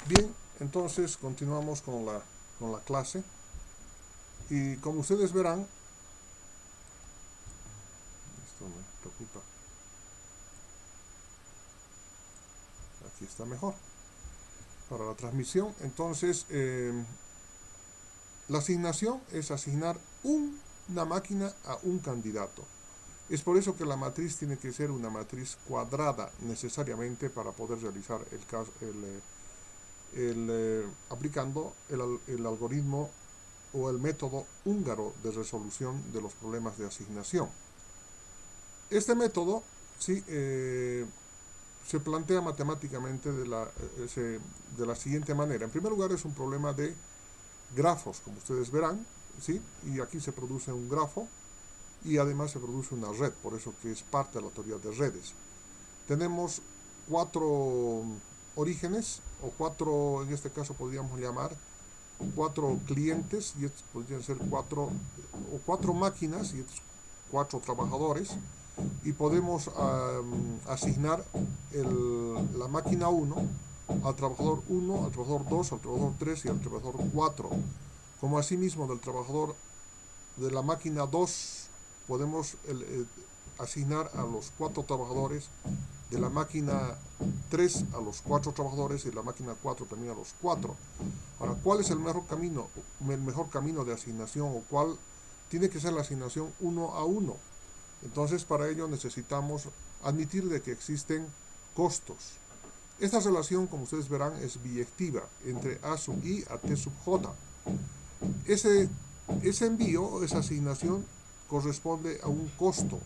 Bien, entonces continuamos con la clase y como ustedes verán, esto me preocupa, aquí está mejor para la transmisión. Entonces, la asignación es asignar una máquina a un candidato. Es por eso que la matriz tiene que ser una matriz cuadrada necesariamente para poder realizar aplicando el algoritmo o el método húngaro de resolución de los problemas de asignación. Este método sí, se plantea matemáticamente de la siguiente manera. En primer lugar, es un problema de grafos, como ustedes verán, ¿sí? Y aquí se produce un grafo y además se produce una red, por eso que es parte de la teoría de redes. Tenemos cuatro orígenes, o cuatro, en este caso podríamos llamar, cuatro clientes, y estos podrían ser cuatro máquinas, y estos cuatro trabajadores, y podemos asignar la máquina 1 al trabajador 1, al trabajador 2, al trabajador 3 y al trabajador 4. Como asimismo del trabajador de la máquina 2 podemos asignar a los cuatro trabajadores, de la máquina 3 a los cuatro trabajadores y de la máquina 4 también a los 4. Ahora, ¿cuál es el mejor camino? El mejor camino de asignación, o cuál tiene que ser la asignación 1 a 1. Entonces, para ello necesitamos admitir de que existen costos. Esta relación, como ustedes verán, es biyectiva entre A sub I a T sub J. Ese, ese envío, esa asignación, corresponde a un costo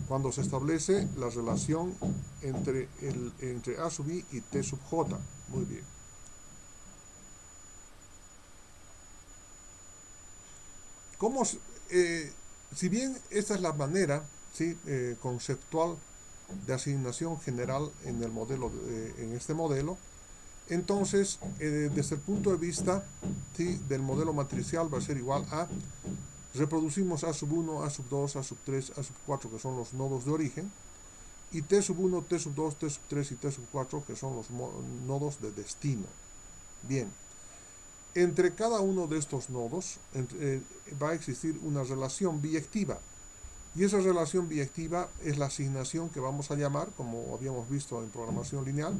cuando se establece la relación entre A sub I y T sub J. Muy bien. ¿Cómo, si bien esta es la manera, ¿sí? Conceptual de asignación general en el modelo, en este modelo, entonces, desde el punto de vista, ¿sí? Del modelo matricial va a ser igual a, reproducimos A sub 1, A sub 2, A sub 3, A sub 4, que son los nodos de origen, y T sub 1, T sub 2, T sub 3 y T sub 4, que son los nodos de destino. Bien, entre cada uno de estos nodos va a existir una relación biyectiva, y esa relación biyectiva es la asignación que vamos a llamar, como habíamos visto en programación lineal,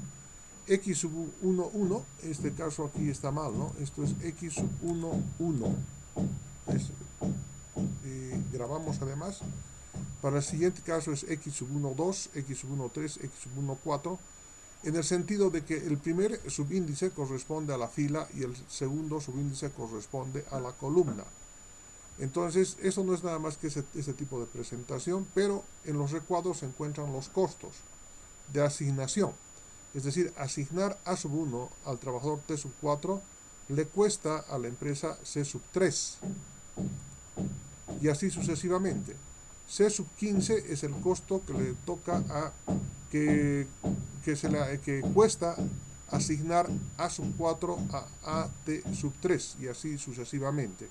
x sub 1, 1. En este caso aquí está mal, ¿no? Esto es x sub 1, 1. Grabamos además. Para el siguiente caso es x sub 1, 2, x sub 1, 3, x sub 1, 4. En el sentido de que el primer subíndice corresponde a la fila y el segundo subíndice corresponde a la columna. Entonces, eso no es nada más que ese tipo de presentación, pero en los recuadros se encuentran los costos de asignación. Es decir, asignar A sub 1 al trabajador T sub 4 le cuesta a la empresa C sub 3. Y así sucesivamente. C sub 15 es el costo que le toca que cuesta asignar A sub 4 a T sub 3 y así sucesivamente.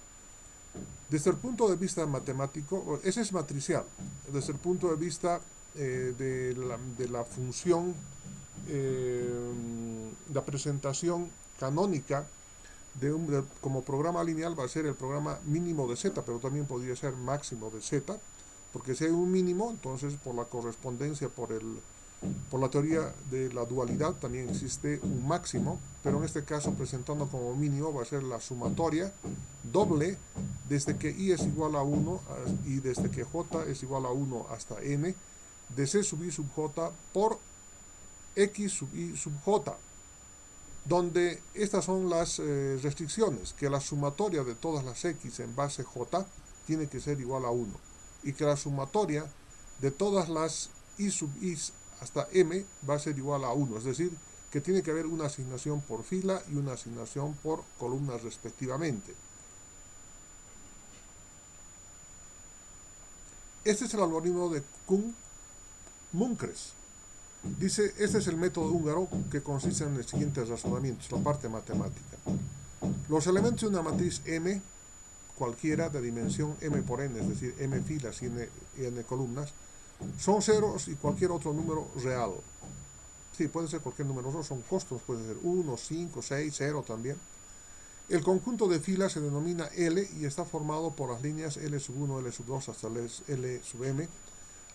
Desde el punto de vista matemático, ese es matricial. Desde el punto de vista de la función, la presentación canónica como programa lineal va a ser el programa mínimo de z, pero también podría ser máximo de z, porque si hay un mínimo, entonces por la correspondencia, por la teoría de la dualidad, también existe un máximo, pero en este caso presentando como mínimo va a ser la sumatoria doble desde que i es igual a 1 y desde que j es igual a 1 hasta n de c sub i sub j por x sub i sub j, donde estas son las restricciones, que la sumatoria de todas las x en base j tiene que ser igual a 1, y que la sumatoria de todas las i sub i hasta m va a ser igual a 1, es decir, que tiene que haber una asignación por fila y una asignación por columna respectivamente. Este es el algoritmo de Kuhn-Munkres. Dice, este es el método húngaro que consiste en el siguiente razonamiento, la parte matemática. Los elementos de una matriz M, cualquiera de dimensión M por N, es decir, M filas y N columnas, son ceros y cualquier otro número real. Sí, puede ser cualquier número, no son costos, puede ser 1, 5, 6, 0 también. El conjunto de filas se denomina L y está formado por las líneas L sub 1, L sub 2 hasta L sub m,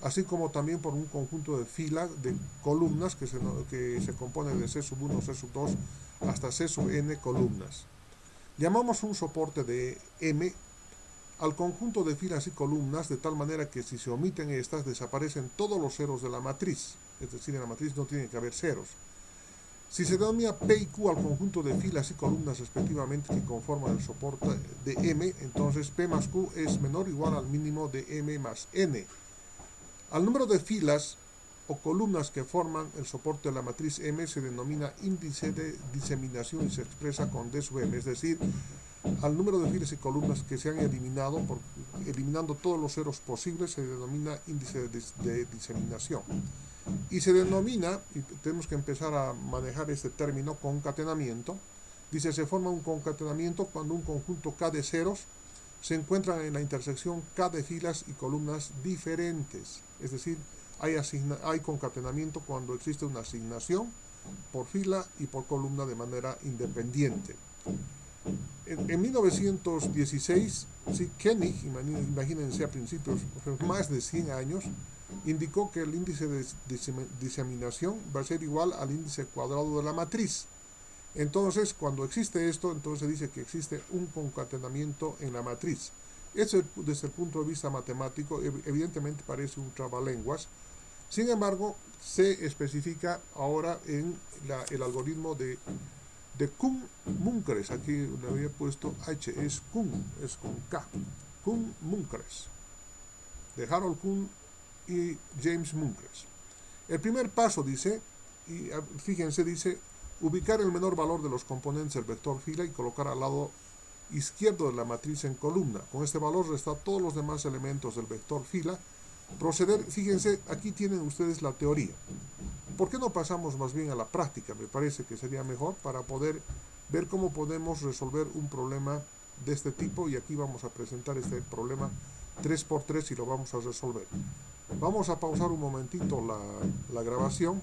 así como también por un conjunto de filas de columnas que se compone de C sub 1, C sub 2 hasta C sub n columnas. Llamamos un soporte de M al conjunto de filas y columnas de tal manera que si se omiten estas desaparecen todos los ceros de la matriz, es decir, en la matriz no tiene que haber ceros. Si se denomina P y Q al conjunto de filas y columnas respectivamente que conforman el soporte de M, entonces P más Q es menor o igual al mínimo de M más N. Al número de filas o columnas que forman el soporte de la matriz M se denomina índice de diseminación y se expresa con D sub M, es decir, al número de filas y columnas que se han eliminado, eliminando todos los ceros posibles, se denomina índice de diseminación. Y se denomina, y tenemos que empezar a manejar este término, concatenamiento. Dice, se forma un concatenamiento cuando un conjunto K de ceros se encuentran en la intersección K de filas y columnas diferentes. Es decir, hay concatenamiento cuando existe una asignación por fila y por columna de manera independiente. En 1916, sí, Koenig, imagínense a principios, más de 100 años, indicó que el índice de diseminación va a ser igual al índice cuadrado de la matriz. Entonces, cuando existe esto, entonces dice que existe un concatenamiento en la matriz. Eso, desde el punto de vista matemático, evidentemente parece un trabalenguas. Sin embargo, se especifica ahora en el algoritmo de Kuhn-Munkres. Aquí le había puesto H, es Kuhn, es con K. Kuhn-Munkres, de Harold Kuhn y James Munkres. El primer paso dice, y fíjense, dice, ubicar el menor valor de los componentes del vector fila y colocar al lado izquierdo de la matriz en columna. Con este valor restar todos los demás elementos del vector fila. Proceder, fíjense, aquí tienen ustedes la teoría. ¿Por qué no pasamos más bien a la práctica? Me parece que sería mejor para poder ver cómo podemos resolver un problema de este tipo, y aquí vamos a presentar este problema 3×3 y lo vamos a resolver. Vamos a pausar un momentito la grabación